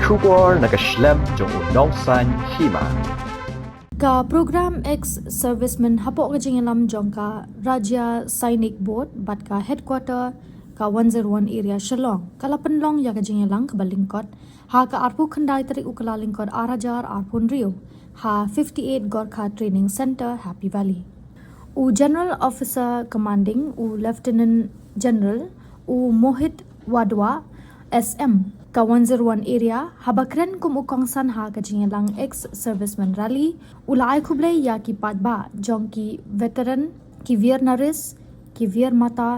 Shubor nakaslem jong unongsan hima. Ka program ex serviceman hapok ka jingalam jong ka Raja Sainik Board bat ka headquarter ka 101 area Shillong kalapenlong ya ka jingalang ka balingkot ha ka arpu khandai tarik ukala lingkot arajar arpun rio ha 58 Gorkha Training Center Happy Valley u General Officer Commanding u Lieutenant General u Mohit Wadwa SM ka 101 area habakren kum ukongsan ha ka jingalang ex serviceman rally ulai khublei ya ki patba jong ki veteran ki vier naris ki vier mata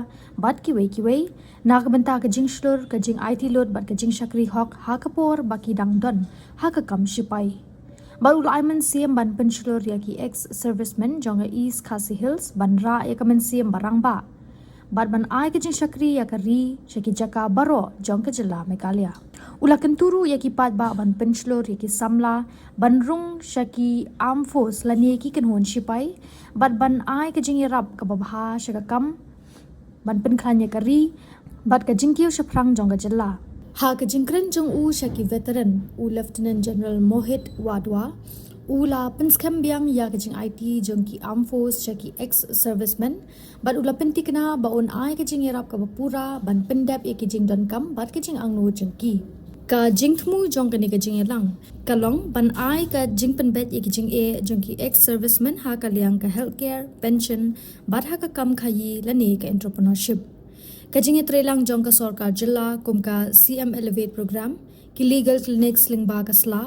bat ki wei nagbenta ka jing shlur ka jing IT load bat ka jing shakri hok ha ka por baki dang don ha ka kam shipai bar ulai man siem ban penshlur ya ki ex serviceman jong East Khasi Hills ban ra ya ka man siem barang ba bat ban ai ka jing shakri ya ka ri shaki jaka baro jong ka jilla Meghalaya ula kenturu ya ki pat ba ban penshlor ya ki samla ban rung shaki armed force lani ki kan hon shipai bat ban ai ka jing rap ka babha shaka kam ban pen khan ya ka ri bat ka jing kiu shaprang jong ka jilla ha ka jing kren jong u shaki veteran u Lieutenant General Mohit Wadwa ula penskam biang ya ka jing IT jong ki armed force shaki ex serviceman bat ula pentikna ba on ai ka jing rap ka bapura ban pendap ya ki jing don kam bat ka jing angno jong ki ka jing thmu jong ka ni ka jing lang kalong ban ai ka jing pen bet ya ki jing e jong ki ex serviceman ha ka liang ka healthcare pension bat ha ka kam khayi lani ka entrepreneurship ka jing e trelang jong ka sarkar jilla kum ka CM Elevate program ki legal clinics lingba ka sla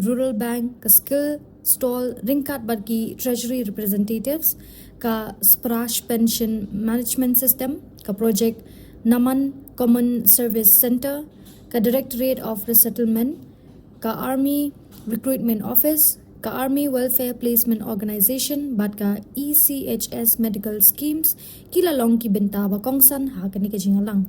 rural bank ka skill stall ringkat bat ki treasury representatives ka splash pension management system ka project Naman Common Service Center ka Directorate of Resettlement ka Army Recruitment Office ka Army Welfare Placement Organization bat ka ECHS medical schemes kila long ki benta ba kongsan ha ka ni ka jingalang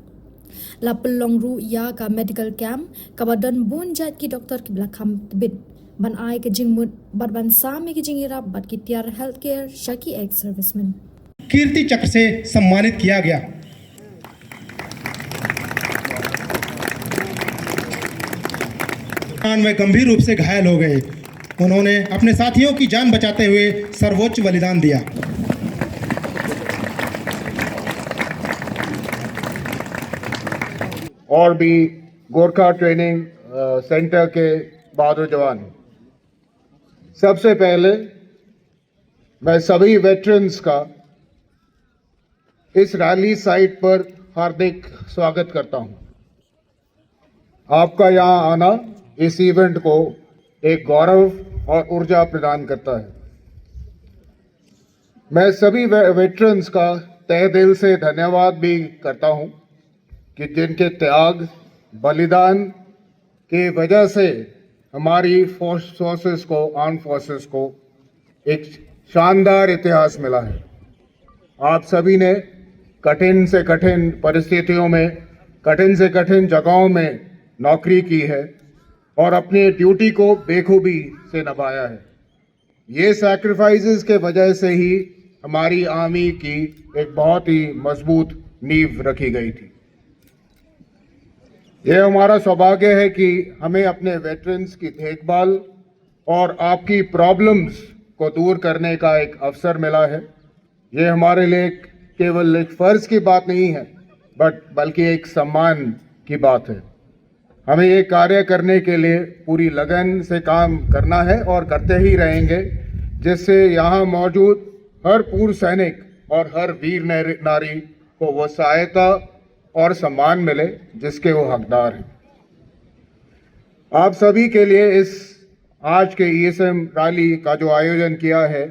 lapelong ru ya ka medical camp ka badan bonjat ki doktor ki blakham bit ban ai ka jingmut bat ban sami ki jingira bat ki tiar healthcare shaki ex serviceman कीर्ति चक्र से सम्मानित किया गया। में गंभीर रूप से घायल हो गए। उन्होंने अपने साथियों की जान बचाते हुए सर्वोच्च बलिदान दिया। और भी गोरखा ट्रेनिंग सेंटर के बहादुर जवान, सबसे पहले मैं सभी वेटरन्स का इस रैली साइट पर हार्दिक स्वागत करता हूं। आपका यहां आना इस इवेंट को एक गौरव और ऊर्जा प्रदान करता है। मैं सभी वेटरन्स का तहे दिल से धन्यवाद भी करता हूं कि जिनके त्याग बलिदान के वजह से हमारी फोर्सेस को आर्म फोर्सेस को एक शानदार इतिहास मिला है। आप सभी ने कठिन से कठिन परिस्थितियों में कठिन से कठिन जगहों में नौकरी की है और अपनी ड्यूटी को बेखूबी से निभाया है। ये सैक्रिफाइसेस के वजह से ही हमारी आर्मी की एक बहुत ही मजबूत नींव रखी गई थी। यह हमारा सौभाग्य है कि हमें अपने वेटरन्स की देखभाल और आपकी प्रॉब्लम्स को दूर करने का एक अवसर मिला है। ये हमारे लिए केवल एक फर्ज की बात नहीं है बल्कि एक सम्मान की बात है। हमें ये कार्य करने के लिए पूरी लगन से काम करना है और करते ही रहेंगे, जिससे यहाँ मौजूद हर पूर्व सैनिक और हर वीर नारी को वो सहायता और सम्मान मिले जिसके वो हकदार हैं। आप सभी के लिए इस आज के ESM रैली का जो आयोजन किया है,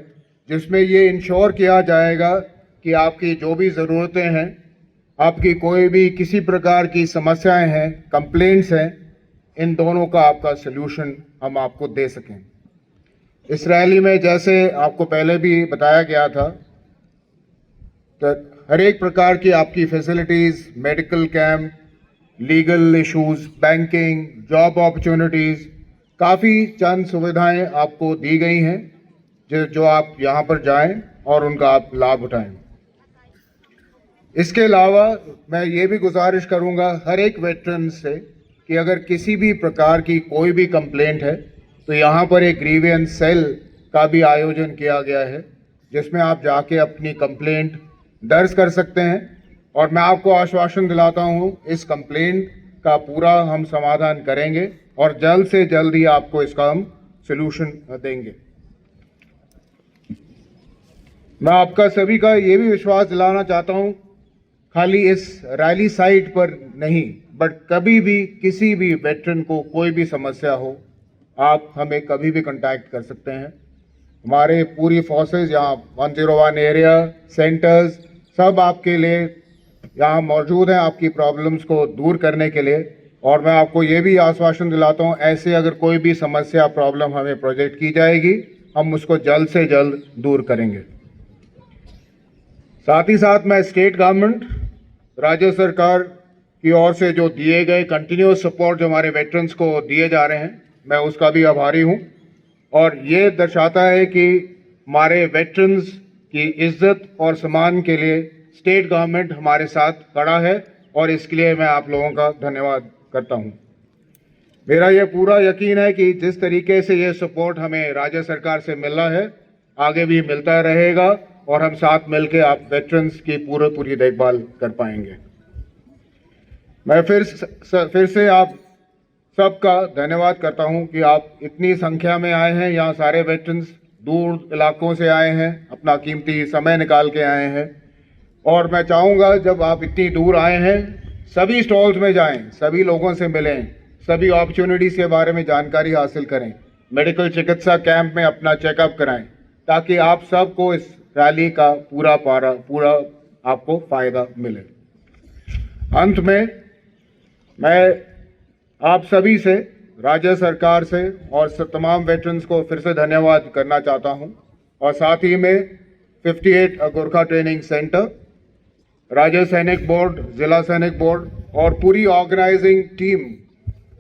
जिसमें ये इंश्योर किया जाएगा कि आपकी जो भी ज़रूरतें हैं, आपकी कोई भी किसी प्रकार की समस्याएं हैं, कंप्लेंट्स हैं, इन दोनों का आपका सल्यूशन हम आपको दे सकें। इस रैली में जैसे आपको पहले भी बताया गया था, तो हर एक प्रकार की आपकी facilities, medical camp, legal issues, banking, job opportunities, काफ़ी चंद सुविधाएं आपको दी गई हैं जो आप यहाँ पर जाएं और उनका आप लाभ उठाएं। इसके अलावा मैं ये भी गुजारिश करूँगा हर एक वेटरन से कि अगर किसी भी प्रकार की कोई भी कंप्लेंट है तो यहाँ पर एक ग्रीवेंस सेल का भी आयोजन किया गया है, जिसमें आप जाके अपनी कंप्लेंट दर्ज कर सकते हैं। और मैं आपको आश्वासन दिलाता हूँ इस कंप्लेंट का पूरा हम समाधान करेंगे और जल्द से जल्द ही आपको इसका हम सलूशन देंगे। मैं आपका सभी का ये भी विश्वास दिलाना चाहता हूँ, खाली इस रैली साइट पर नहीं बट कभी भी किसी भी वेटरन को कोई भी समस्या हो, आप हमें कभी भी कांटेक्ट कर सकते हैं। हमारे पूरी फोर्सेस यहाँ 101 एरिया सेंटर्स सब आपके लिए यहाँ मौजूद हैं, आपकी प्रॉब्लम्स को दूर करने के लिए। और मैं आपको ये भी आश्वासन दिलाता हूँ, ऐसे अगर कोई भी समस्या प्रॉब्लम हमें प्रोजेक्ट की जाएगी, हम उसको जल्द से जल्द दूर करेंगे। साथ ही साथ मैं स्टेट गवर्नमेंट, राज्य सरकार की ओर से जो दिए गए कंटिन्यूस सपोर्ट जो हमारे वेटरन्स को दिए जा रहे हैं, मैं उसका भी आभारी हूँ। और ये दर्शाता है कि हमारे वेटरन्स की इज्जत और सम्मान के लिए स्टेट गवर्नमेंट हमारे साथ खड़ा है और इसके लिए मैं आप लोगों का धन्यवाद करता हूँ। मेरा ये पूरा यकीन है कि जिस तरीके से ये सपोर्ट हमें राज्य सरकार से मिल रहा है, आगे भी मिलता रहेगा और हम साथ मिलकर आप वेटरन्स की पूरी देखभाल कर पाएंगे। मैं फिर से आप सबका धन्यवाद करता हूं कि आप इतनी संख्या में आए हैं। यहाँ सारे वेटरन्स दूर इलाकों से आए हैं, अपना कीमती समय निकाल के आए हैं। और मैं चाहूँगा जब आप इतनी दूर आए हैं, सभी स्टॉल्स में जाएं, सभी लोगों से मिलें, सभी अपॉर्चुनिटीज़ के बारे में जानकारी हासिल करें, मेडिकल चिकित्सा कैंप में अपना चेकअप कराएं, ताकि आप सबको इस रैली का पूरा आपको फ़ायदा मिले। अंत में मैं आप सभी से, राज्य सरकार से और तमाम वेटरन्स को फिर से धन्यवाद करना चाहता हूं। और साथ ही में 58 गोरखा ट्रेनिंग सेंटर, राज्य सैनिक बोर्ड, जिला सैनिक बोर्ड और पूरी ऑर्गेनाइजिंग टीम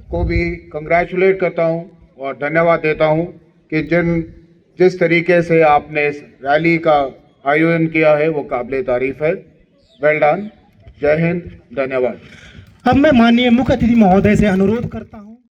को भी कंग्रेचुलेट करता हूं और धन्यवाद देता हूं कि जिस तरीके से आपने इस रैली का आयोजन किया है वो काबिले तारीफ है। Well done. जय हिंद, धन्यवाद। अब मैं माननीय मुख्य अतिथि महोदय से अनुरोध करता हूं